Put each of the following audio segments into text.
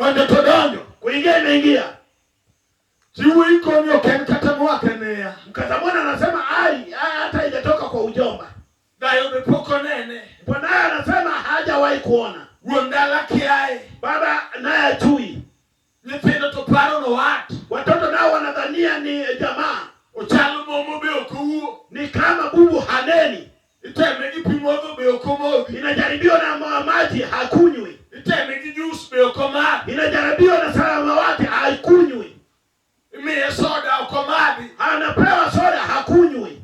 Wanda todonyo. Kuingia imeingia. Jiwe iko ni okemkata mwaka nea. Mkazamona anasema hata haijatoka kwa ujomba. Dayo mepoko nene. Bwana anasema hajawahi kuona. Wondala kiae. Baba naye ajui. Nipendo to paro no watu. Watoto nao wanadhania ni jamaa. Uchalo momo be okuo. Ni kama bubu haneni. Itemegi pimogo be okomo. Inajaribiwa na maji hakunywi. Itemegi juice be okoma. Inajaribiwa na samawati haikunywi. Ime soda okomadi. Anapewa soda hakunywi.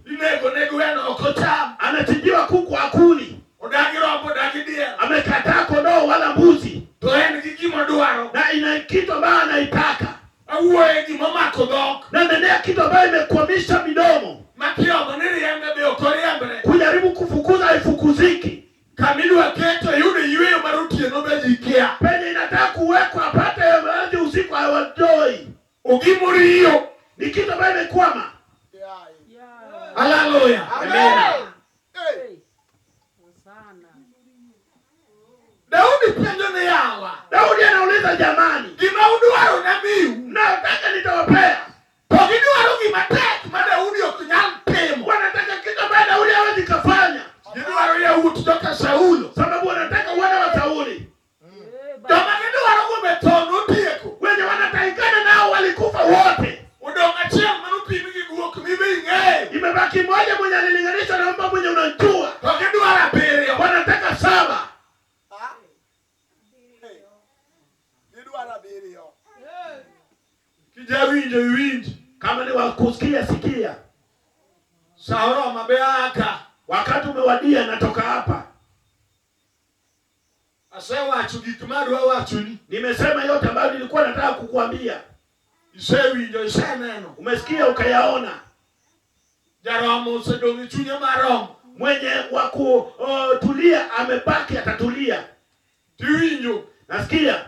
Nego yana okotam. Anachinjiwa kuku hakuli. Odagi rombo dagi dia. Amekataa kondoo wala mbuzi. To en Gima duaro. Na ina kitu ambayo anaitaka. Awuoye Gima mako dhok. Na nenea kitu ambayo imekwamisha midomo. Makio nini yembe be okoriembre. Kujaribu kufukuza haifukuziki. Kamilu aketo yude yueyo marutie no bejikia. Penye inataka kuwekwa apate maji usiku hawajoi. Ugimuri hiyo. Ni kitu ambayo imekwama. Haleluya. Amen. Daudi penjo ni yawa. Daudi anauliza jamani. Gima uduaro na miu. Nataka nitawapea. Pogiduaro gima tek ma Daudi okunyal timo. Wanataka kitu ambayo Daudi hawezi kafanya. Giduaro ya utoka Saulo. Sababu wanataka wana wa Sauli. Doma giduaro gumetono tieko. Wenye wanataikana nao walikufa wote. Udonga chiang manupi migi guok mibi nge. Imebaki mmoja mwenye alilinganisha na mba mwenye unajua. Pogiduaro abirio. Wanataka 7. Kijawinjo iwinjo. Kama ni wakusikia sikia. Saoro mabeaka. Wakati umewadia natoka hapa. Asewa achugikimadu wa wachuni. Nimesema yote ambayo nilikuwa nataka kukuambia. Isewinjo iseneno. Umesikia ukayaona. Jaromo sedongi chunya maromo. Mwenye tulia amebaki atatulia. Tiwinjo. Nasikia.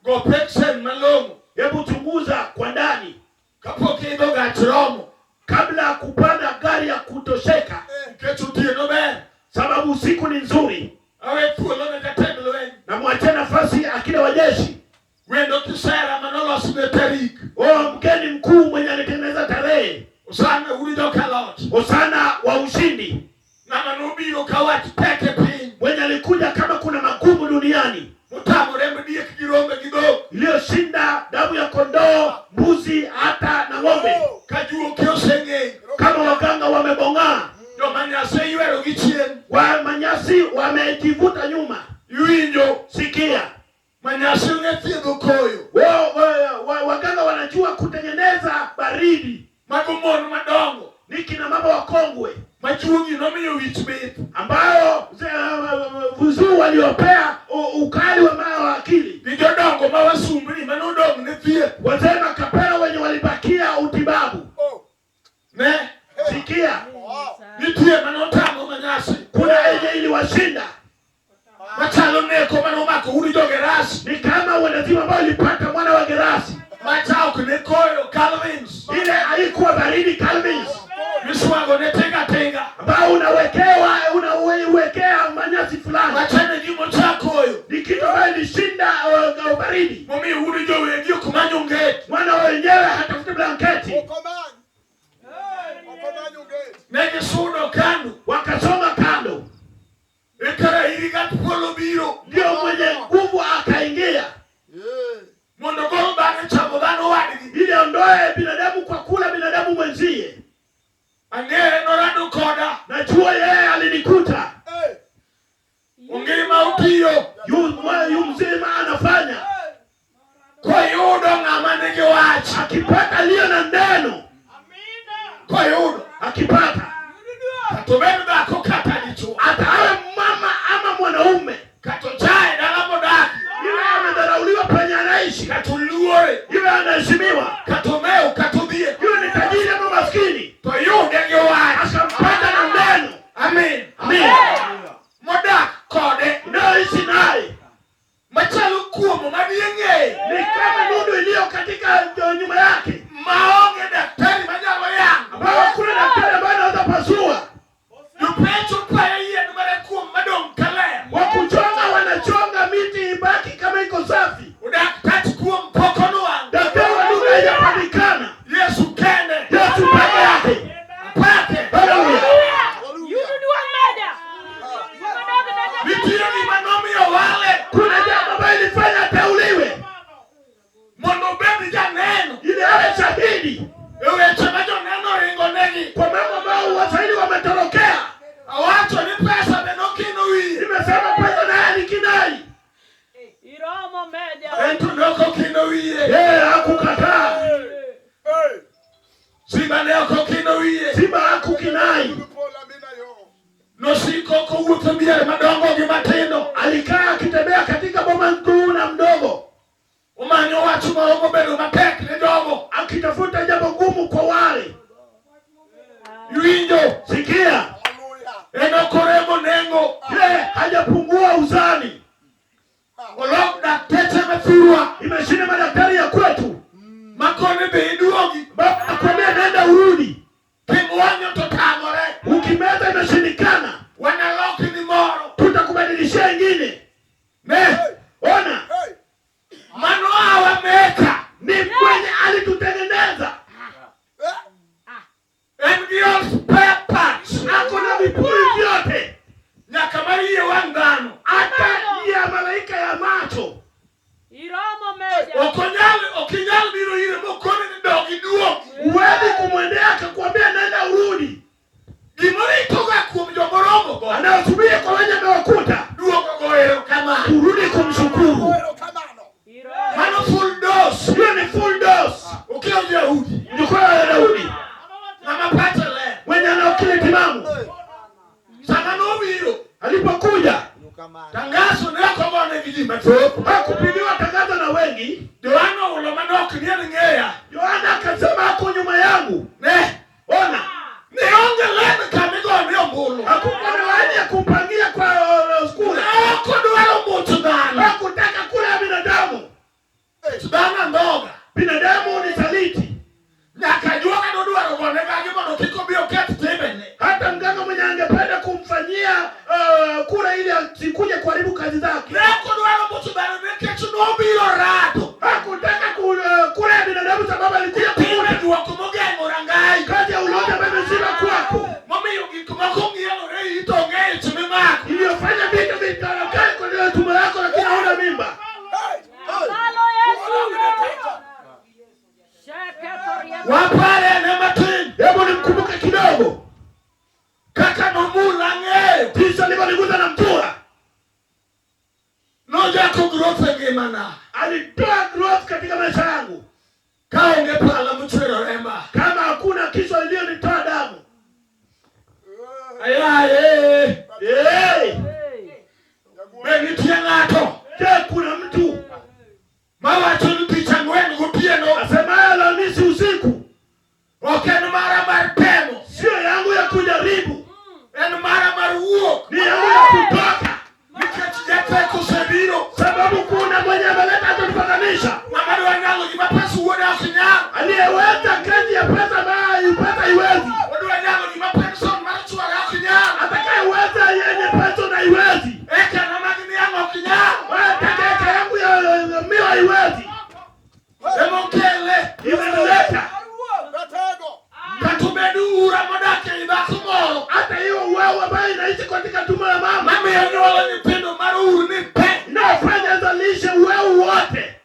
Go peksen malongo. Hebu chunguza kwa ndani. Kapoke doga achiromo. Kabla kupanda gari ya kutosheka. Kechutie no ben. Sababu siku ni nzuri. Awe pulo na katendo wen. Na muache nafasi akida wa jeshi. Wendo kisera manolo sineterik. Mgeni mkuu mwenye alitengeneza tarehe. Osana ulido kalot. Osana wa ushindi. Na manubi ukawati peke pin. Mwenye alikuja kama kuna magumu duniani. Mutamu rembe diye kijirombe kidogo. Iliyoshinda damu ya kondoo, mbuzi, hata na ng'ombe. Kajuo kiosenge. Kama waganga wamebonga. Yo manyase yuero gichien. Manyasi wamejivuta nyuma. Yuinjo. Sikia. Manyase ungethiedho koyo. Waganga wanajua kutengeneza baridi. Magumon madongo. Ni kina mama wakongwe. Machugi nomiyo wichbet. Ambayo vuzu waliopea ukali wa mawa wa akili. Vijodongo mawasumbri manodongo nethie. Wazee makapera wenye walibakia utibabu. Ne? Sikia. Nitie manotamo manyasi. Kuna enye ili washinda. Machalo neko manomako urido gerasi. Ni kama wanazima ambao ilipata mwana wa Gerasi. Machao kunekoyo Calvins. Ile haikuwa baridi Calvins. Miswago netega tenga. Ambao unawekea manyasi fulani. Machane jimo chakoyo. Ni kitu ambayo ilishinda baridi. Mami urido wengio kumanyongeti. Mwana wenyewe hatafuta blanketi. Nege sudo kando. Wakasonga kando. Ekara irigat polo biro. Ndio mwenye nguvu akaingia. Mondogoro bane chamo bano wadigi. Ili ondoe binadamu kwa kula binadamu mwenzie. Angere norado koda. Najua yeye alinikuta. Onge mautiyo. Yu mzima anafanya. Kwa yudo ngama nige wachi. Akipata liyo na neno. Kwa yudo. Akipata. Katomenu dako kata jicho. Hata awe mama ama mwanaume. Katochae dalamo daki. Iwe amedharauliwa penye anaishi. Katuluore. Iwe anaheshimiwa. Katomeu katubie. Iwe ni tajiri ama maskini. To yude nge wachi. Akampata na neno. Amen. Amen. Modak kode. Unaoishi naye. Machalo kuomo madienge. Ni kama nundu iliyo katika nyuma yake. Maonge daktari majalo yangu. Ambao kuna daktari ambaye anaweza pasua. Yupecho paya yenu mara kuomo madong kalaya. Wakuchonga wanachonga miti ibaki kama iko safi. wuotho miere madongo gi matindo. Alikaa akitembea katika boma kuu na mdogo. Umanyo wach moro mobedo matek ne jogo. Akitafuta jambo gumu kwa wale. Iwinjo, sikia. Enokoremo nengo. Hajapungua uzani. Olok dakteche methurwa. Imeshinda madaktari ya kwetu. Makone be iduogi. Akwambia nenda urudi. Kimwanyo to tamore. Ukimeza imeshindikana. Wanaloki ni moro. Tutakubadilishia ingine. Ona. Mano hawa meka. Ni mwenye alitutengeneza. And the spare parts. Hakuna vipuri vyote. Nyaka mariye wangano. Hata ya malaika ya macho. Iromo meja. Okinyal biro ire mokone ni dogi duo. Uwezi kumwendea akakwambia nenda urudi. Gimori itoga kuom jomoromo go. Anaosubiri kwa wenye mewakuta. Duogo goero kama. Urudi kumshukuru. Mano full dose. Hiyo ni full dose. Ukio Yahudi. Ndukua ya Daudi. Mama pata le. Mwenye anaokili timamu. Samano biro. Alipokuja. Tangazo ni wako gone Gima. Hakupigiwa tangazo na wengi. Yohana ulomandoki niye ngea. Yohana akasema hako nyuma yangu. Ona. Ni onge lene kamigo ni ombulu. Hakukuwa na wani ya kumpangia kwa skule. Oko duwaro mutu dana. Hakutaka kula ya binadamu. Dana ndoga. Binadamu ni saliti. Nyakajuoga ndo duwaro gone kagima no kiko bio keti tibene. Hata mganga mwenye angependa kumfanyia kura ili asikuje kuharibu kazi zake. Oko duwaro mutu dana ni ketu no biro rato. Hakutaka kura ya binadamu sababu alitia kura. Duwako mogengo rangai. Kazi ya uloja mimesima kwako. Mami yuki kumakongi ya lore ito ngei chumimako. Iliyofanya vitu vitarakai kwa leo tumbo lako lakini hauna mimba. Halo Yesu. Wapare ne matin. Hebu nimkumbuke kidogo. Kaka nomula ngeo. Tisa niliguza na mtura. Noja kugrowth ngimana. Alitoa growth katika maisha yangu. Kaonge pala mchwero remba. Kama hakuna kichwa iliyonitoa damu. Ayaye. Beni tiangato. Je, kuna mtu Mawacho nipicha ngweni gupieno. asemaye Alhamisi usiku? Okenu mara marpemo. Sio yangu ya kujaribu. Enu mara maruo. Ni yangu ya kutoka. Nikati jete kusebiro. Sababu kuna mwenye ameleta kutupatanisha. Mamadu wanyango jimapesu uwode akinyao. Aliyeweza kazi ya pesa na yupata iwezi. Wadu wanyango jimapesu maruchua akinyao. Atakayeweza yenye pesa na iwezi. Eka na magini yango akinyao. Eka yangu ya miwa iwezi. Emo kele. Imenileta. Katubedu ura modake ibakumoro. Hata hiyo wewe ambaye inaishi katika tumbo la mama. Mami yanyola ni pendo maruru ni pe. Nafanya zalishe wewe wote.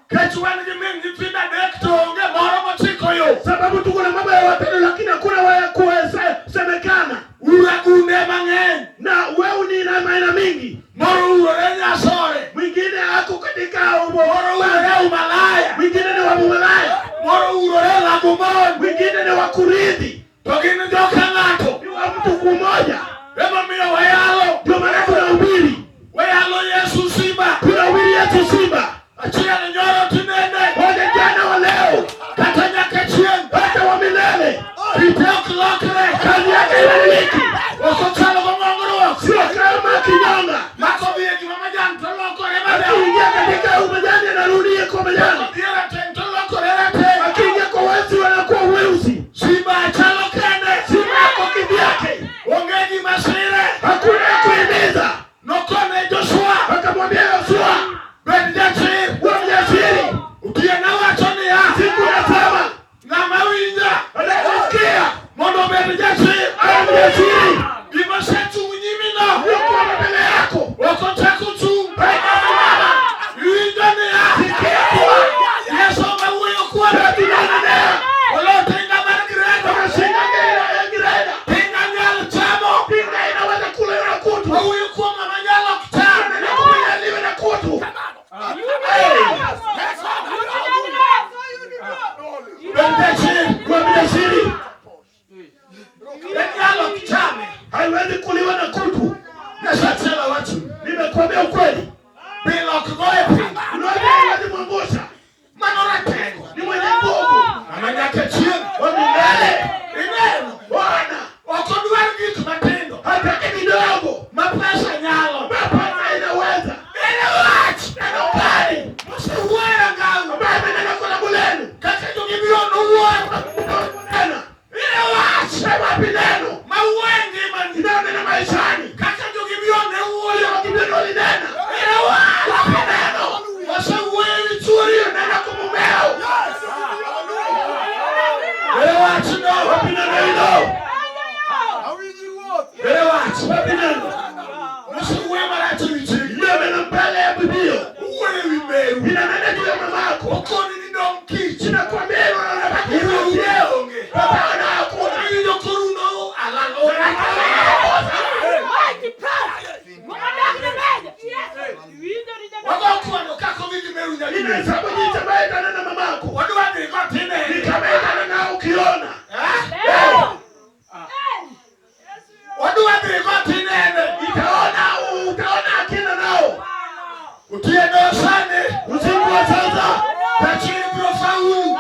Kechuani jimini jipinda dekto onge moro mochiko yo. Sababu tuko na mama ya watano lakini hakuna waya kusemekana. Ura gunde mangen. Na wewe ni na maana mingi. Moro ura renya sore. Mwingine ako katika Moro ura umalaya. mwingine ni wa mumalaya. Moro ura la gumon. Mwingine ni wa kurithi. Togini joka ngato. Ni wa mtu mmoja. Ema mia wayalo. Ndio maana tunahubiri. Wayalo Yesu Simba. Tunahubiri Yesu Simba. Achia ni nyoro tunende. Wale jana wa leo. Katanya kechien. Hata wa milele. Piteo kilokere. Kazi yake inaliki. Wakochalo gongongoro. Sio kama kinyonga. Mako biye kimama jan tolokore mada. Akiingia katika umejani anarudi kwa mejani. Biera ten tolokore rate. Akiingia kwa wezi wanakuwa weusi. Simba chalo kende. Simba yako kivyake. Ongeji masire. Hakuna kuhimiza. Nokone Joshua. Akamwambia Yoshua. Ben Jachir. Wewe mjasiri. Ukiye na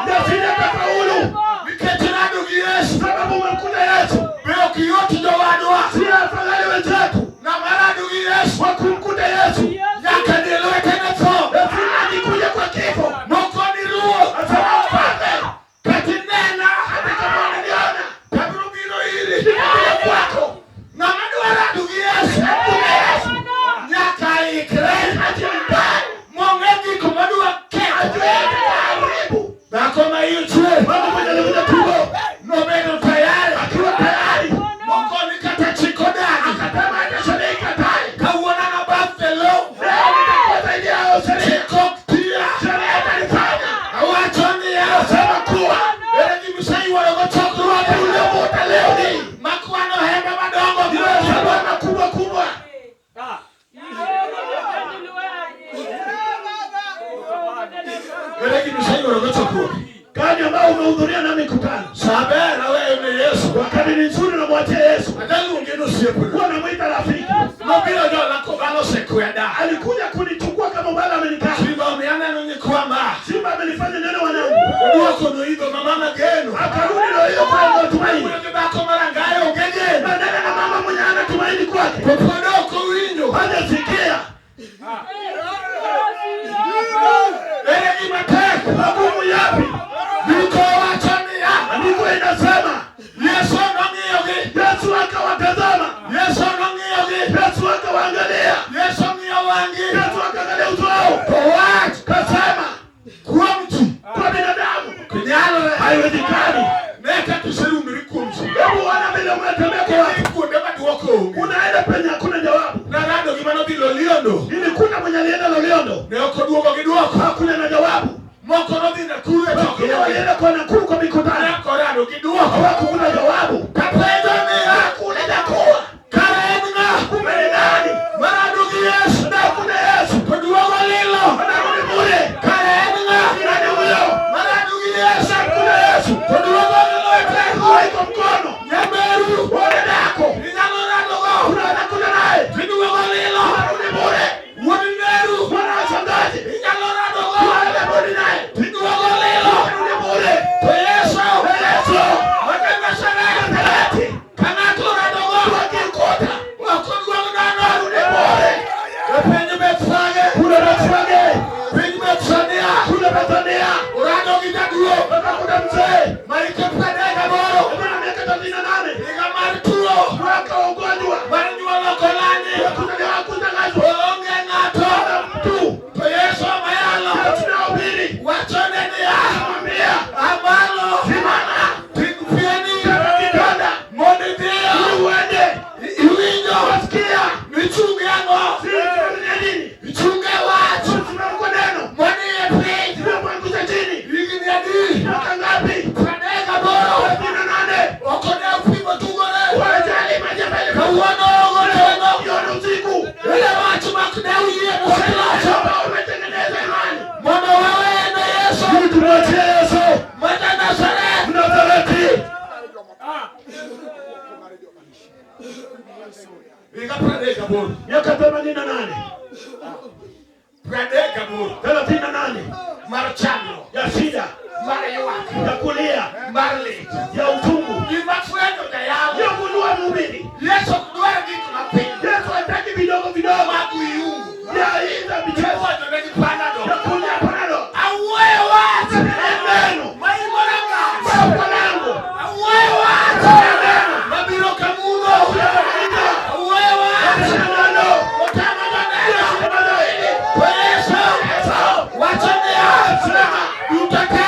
Ndio tafaulu. Niketana gi Yesu. Sababu umekuja Yesu. Beo kiyote ndo wadwa. Si afadhali wenzetu. Na maradu gi Yesu. Wakumkuta Yesu. Yakadelewe tena so. Lazima nikuja kwa kifo. Moko ni ruo. Asema mfalme. Katinena. Hata kama unaniona. Tabrugiro hili. Nikuja kwako. Na maradu gi Yesu. Yesu. Nyaka ikre. Ajiandae. Mongengi kumadua keko. Karibu. Nakoma hiyo chwe. Mama mwenye alikuja tubo. Nobeno tayari. Akiwa tayari. Moko ni kata chiko dani. Akatama atashalika tayari. Kawona na buffalo. Leo nitakuwa zaidi yao sheria. Chiko pia. Sheria itanifanya. Awachoni yao. Sema kuwa. Ele kimisai warogo chokro. Watu uliomuta leo ni. Makuano hemba madongo. Ndio sababu makubwa kubwa. Ele kimisai warogo chokro. Kani ambao umehudhuria na mikutano. Sabera wewe ni Yesu. Wakati ni nzuri na mwachie Yesu. Adalu ngeno siepu. Kuwa namuita rafiki. Mobilo jo la kobalo sekweda. Alikuja kunichukua kama Obala amenikaa. Simba umeana nini kwamba. Simba amenifanya neno wanangu. Uwako no hivyo mama geno. Akarudi leo hiyo kwa tumaini. Wewe bako mara ngayo ungege. Badala na mama mwenye ana tumaini kwake. Popodoko winyo. Hajasikia. Ele kimateka. Magumu yapi? Niko wachoni ya. Andiko inasema Yesu nongiyogi. Yesu akawatazama. Yesu nongiyogi. Yesu akawaangalia. Yesu ngiyowangi. Yesu akaangalia uso wao. What? Kasema Kwa mtu. kwa binadamu Kinyalo haiwezekani. Neka tuseru mirikumzi. Hebu wana vile mnatembea kwa watu. Kunde maduoko. Unaenda penye hakuna jawabu. Na rado gimano bilo liondo. Ili kuna mwenye alienda Loliondo. Ne okoduoko kiduoko. Hakuna na jawabu. Moko no dina kuru ya choko. Ile walienda kwa Nakuru kwa mikutano. Ne okorado kiduoko. Hawakuna jawabu. Kapendo ni Hakuna jakuwa. Karenga. Kumbe ni nani? Maradugi Yesu. Na kuna Yesu. Koduoko lilo. Anarudi bure. Karenga. Nani huyo? Maradugi Yesu. Na kuna Yesu. Koduoko lilo ete. Haiko mkono. Nyameru. Wale dako. Ningalo radogo. Kuna naye. Kiduoko lilo. Anarudi bure. Wadineru. Mwana wa shangazi. Ningalo radogo. Wale bodi naye. Kiduoko lilo. Anarudi bure. Yesu. Yesu. Wakenda shere. Talati. Kanato radogo. Wakikuta. Wakoduoko nano. Anarudi bure. Penye betsage. Kuna Bethsage. Penye betsania. Kuna Bethania. Urado kidaduo. Kuna mzee. Maike pradega boro. Kuna miaka 38. Niga marituo. Mwaka wa ugonjwa. Marinjua lokolani. Kutangazwa. Onge ngato. Mtu. To Yesu amayalo. Tunahubiri. Wachoneni ya. Mwambia. Amalo. Simama. Tingupieni. Kitanda. Moni dia. Uende. Iwinyo. Wasikia. Michunge yango. Sisi nini? Michunge watu. Tusimama kwa neno. Moni epi. Tunamwangusha chini. Igini adi. Mwaka ngapi? Pradega boro. 38. Okone upigo tugore. Wajali majabali. Kawano ogore. Yona usiku. Ile watu makudeu yie kusela. Shamba umetengeneza imani. Mwana wewe na Yesu. Tumwachie Yesu. Mwenda Nazareth. Nazareti. Ika pradega boro. Miaka 88. Pradega boro. 38. Marchando. Ya shida. Marayuaka. Ya kulia. Marlit. Ya utungu. Imafuendo na yao. Ya kunua mhubiri. Yesu kudwara vitu mapingi. Yesu hataki vidogo vidogo. Magu iungu. Ya hiza michezo. Mwoto na jipanado. Ya kulia panado. Awe watu. Neno. Maimoranga. Baba langu. Awe watu. Mabiro kamuno. Awe watu. Neno. Otama maneno. Neno hili. Kwa Yesu. Wachani ya. Utate.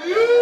Yesu